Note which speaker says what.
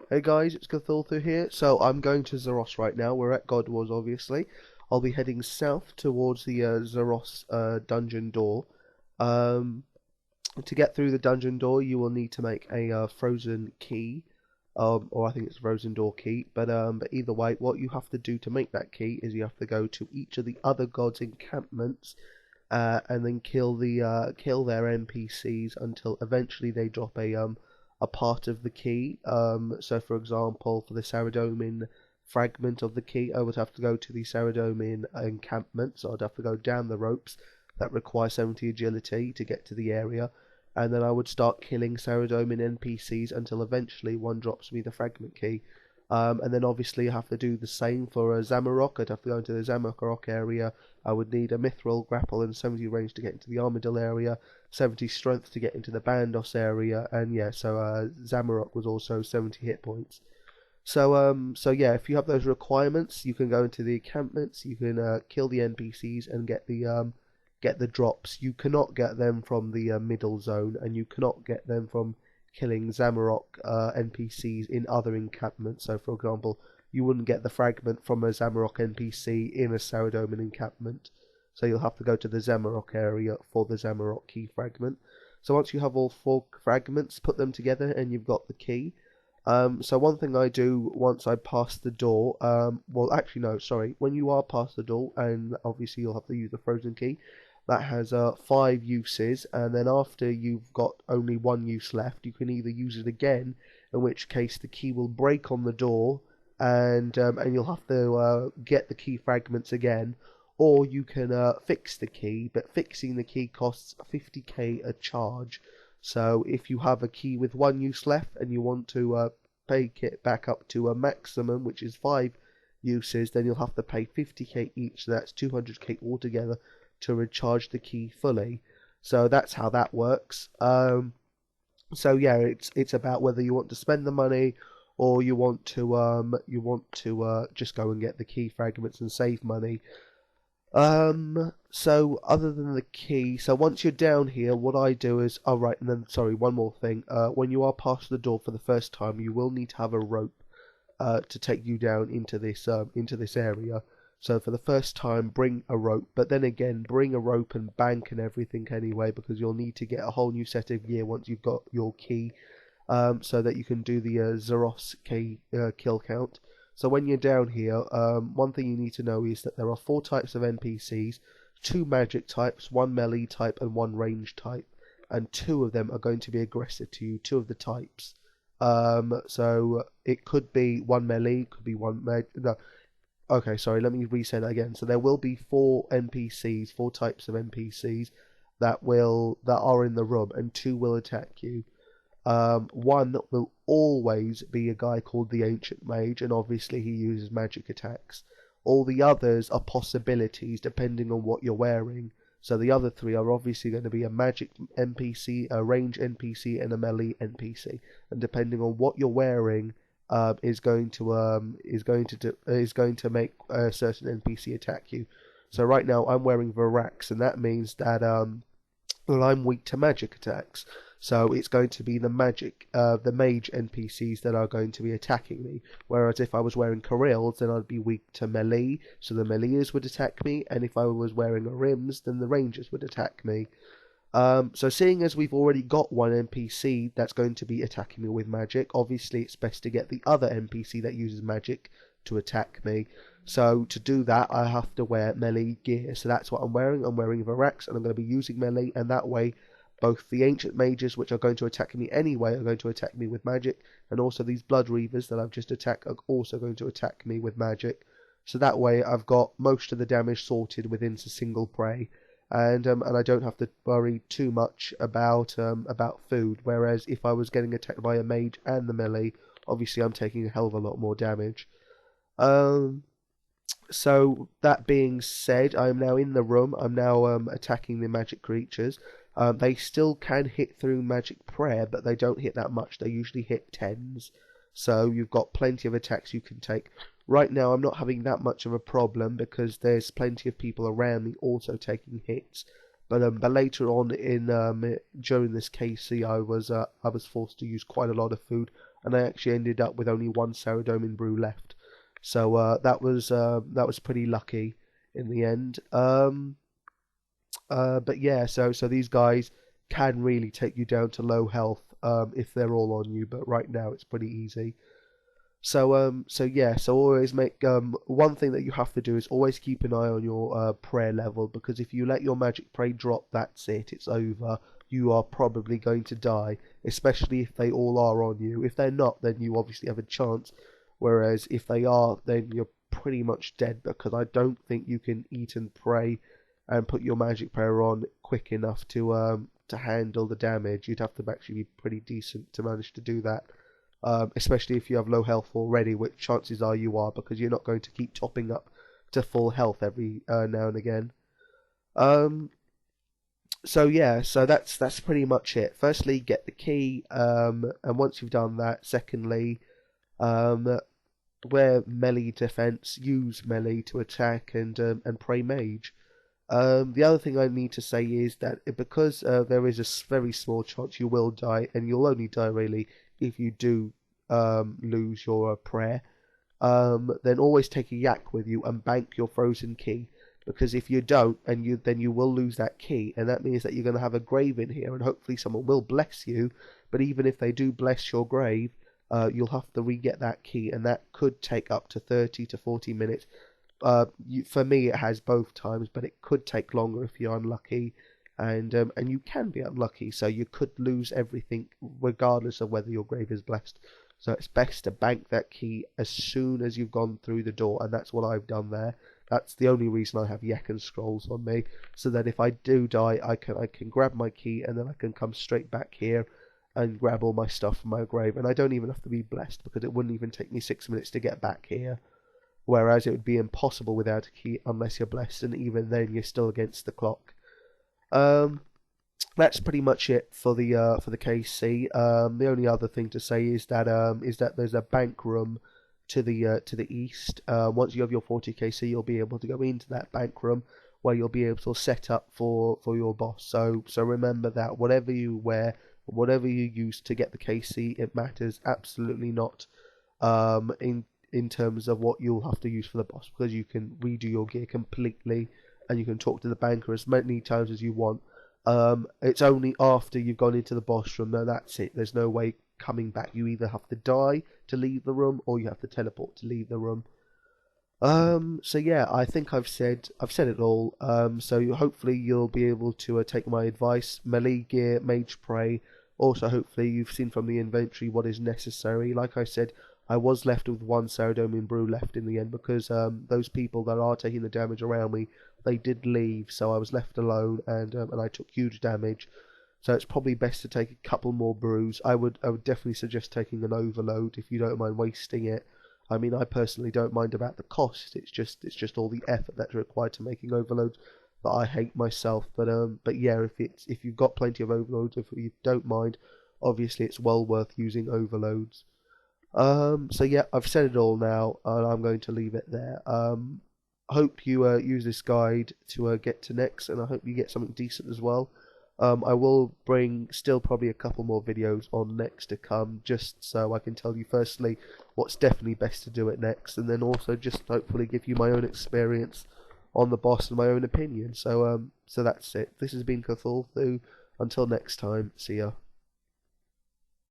Speaker 1: Hey guys, it's Cthulthu here. So I'm going to Zaros right now. We're at God Wars, obviously. I'll be heading south towards the Zaros dungeon door. Um, to get through the dungeon door, you will need to make a frozen key, or I think it's frozen door key. But either way, what you have to do to make that key is you have to go to each of the other gods' encampments, and then kill their NPCs until eventually they drop a part of the key. So, for example, for the Saradomin fragment of the key, I would have to go to the Saradomin encampment, so I'd have to go down the ropes that require 70 agility to get to the area, and then I would start killing Saradomin NPCs until eventually one drops me the fragment key. And then obviously I have to do the same for Zamarok. I'd have to go into the Zamarok area. I would need a Mithril grapple and 70 range to get into the Armadillo area, 70 strength to get into the Bandos area, and yeah, so Zamarok was also 70 hit points. So yeah, if you have those requirements, you can go into the encampments, you can kill the NPCs and get the drops. You cannot get them from the middle zone, and you cannot get them from killing Zamarok NPCs in other encampments. So, for example, you wouldn't get the fragment from a Zamarok NPC in a Saradomin encampment. So you'll have to go to the Zamarok area for the Zamarok key fragment. So once you have all four fragments, put them together and you've got the key. So one thing I do once I pass the door, well actually no, sorry, when you are past the door, and obviously you'll have to use the frozen key, that has 5 uses, and then after you've got only 1 use left, you can either use it again, in which case the key will break on the door, and you'll have to get the key fragments again, or you can fix the key, but fixing the key costs 50k a charge. So if you have a key with 1 use left and you want to take it back up to a maximum, which is 5 uses, then you'll have to pay 50k each, so that's 200k altogether to recharge the key fully. So that's how that works. So yeah, it's about whether you want to spend the money or you want to just go and get the key fragments and save money. So other than the key, so once you're down here, what I do is, oh right, and then sorry, one more thing. When you are past the door for the first time, you will need to have a rope to take you down into this area. So for the first time, bring a rope, but then again, bring a rope and bank and everything anyway, because you'll need to get a whole new set of gear once you've got your key, so that you can do the Zaros key kill count. So when you're down here, one thing you need to know is that there are 4 types of NPCs, 2 magic types, 1 melee type, and 1 range type, and 2 of them are going to be aggressive to you, 2 of the types. So it could be 1 melee, it could be 1 no. Okay, sorry, let me re-say that again. So there will be 4 NPCs, 4 types of NPCs that are in the room, and 2 will attack you. One will always be a guy called the Ancient Mage, and obviously he uses magic attacks. All the others are possibilities depending on what you're wearing. So the other 3 are obviously going to be a magic NPC, a range NPC, and a melee NPC. And depending on what you're wearing, is going to make a certain NPC attack you. So right now I'm wearing Varax, and that means that well, I'm weak to magic attacks. So it's going to be the mage NPCs that are going to be attacking me. Whereas if I was wearing Corils, then I'd be weak to melee, so the meleeers would attack me. And if I was wearing Arims, then the rangers would attack me. So seeing as we've already got one NPC that's going to be attacking me with magic, obviously it's best to get the other NPC that uses magic to attack me. So to do that, I have to wear melee gear. So that's what I'm wearing. I'm wearing Varax, and I'm going to be using melee, and that way both the Ancient Mages, which are going to attack me anyway, are going to attack me with magic, and also these Blood Reavers that I've just attacked are also going to attack me with magic. So that way I've got most of the damage sorted within a single prey. And I don't have to worry too much about food. Whereas if I was getting attacked by a mage and the melee, obviously I'm taking a hell of a lot more damage. So that being said, I'm now in the room. I'm now attacking the magic creatures. They still can hit through magic prayer, but they don't hit that much. They usually hit 10s. So you've got plenty of attacks you can take. Right now I'm not having that much of a problem because there's plenty of people around me also taking hits. But later on in during this KC I was forced to use quite a lot of food. and I actually ended up with only one Saradomin brew left. So that was pretty lucky in the end. But yeah, so these guys can really take you down to low health if they're all on you. But right now it's pretty easy. So yeah, so always make one thing that you have to do is always keep an eye on your prayer level, because if you let your magic prey drop, that's it, it's over. You are probably going to die, especially if they all are on you. If they're not, then you obviously have a chance. Whereas if they are, then you're pretty much dead, because I don't think you can eat and pray and put your magic prayer on quick enough to handle the damage. You'd have to actually be pretty decent to manage to do that. Especially if you have low health already, which chances are you are, because you're not going to keep topping up to full health every now and again. So yeah, so that's pretty much it. Firstly, get the key, and once you've done that, secondly, wear melee defense, use melee to attack, and pray mage. The other thing I need to say is that because there is a very small chance you will die, and you'll only die really if you do lose your prayer, then always take a yak with you and bank your frozen key. Because if you don't, then you will lose that key, and that means that you're going to have a grave in here, and hopefully someone will bless you. But even if they do bless your grave, you'll have to re-get that key, and that could take up to 30 to 40 minutes. For me, it has both times, but it could take longer if you're unlucky, and you can be unlucky, so you could lose everything regardless of whether your grave is blessed. So it's best to bank that key as soon as you've gone through the door, and that's what I've done there. That's the only reason I have Yak and Scrolls on me, so that if I do die, I can grab my key, and then I can come straight back here and grab all my stuff from my grave, and I don't even have to be blessed, because it wouldn't even take me 6 minutes to get back here. Whereas it would be impossible without a key unless you're blessed, and even then you're still against the clock. That's pretty much it for the KC. The only other thing to say is that there's a bank room to the east. Once you have your 40 KC, you'll be able to go into that bank room where you'll be able to set up for your boss. So remember that whatever you wear, whatever you use to get the KC, it matters absolutely not. In terms of what you'll have to use for the boss, because you can redo your gear completely, and you can talk to the banker as many times as you want. It's only after you've gone into the boss room, no, that's it. There's no way coming back. You either have to die to leave the room, or you have to teleport to leave the room. So yeah, I think I've said it all. So hopefully you'll be able to take my advice. Melee gear, mage pray. Also, hopefully you've seen from the inventory what is necessary. Like I said, I was left with one Saradomin brew left in the end, because those people that are taking the damage around me, they did leave, so I was left alone, and I took huge damage. So it's probably best to take a couple more brews. I would definitely suggest taking an overload if you don't mind wasting it. I mean, I personally don't mind about the cost. It's just all the effort that's required to making overloads that I hate myself. But yeah, if you've got plenty of overloads, if you don't mind, obviously it's well worth using overloads. So yeah, I've said it all now, and I'm going to leave it there. Hope you use this guide to get to next, and I hope you get something decent as well. I will bring still probably a couple more videos on next to come, just so I can tell you firstly what's definitely best to do at next, and then also just hopefully give you my own experience on the boss and my own opinion. So that's it. This has been Cthulthu. Until next time, see ya.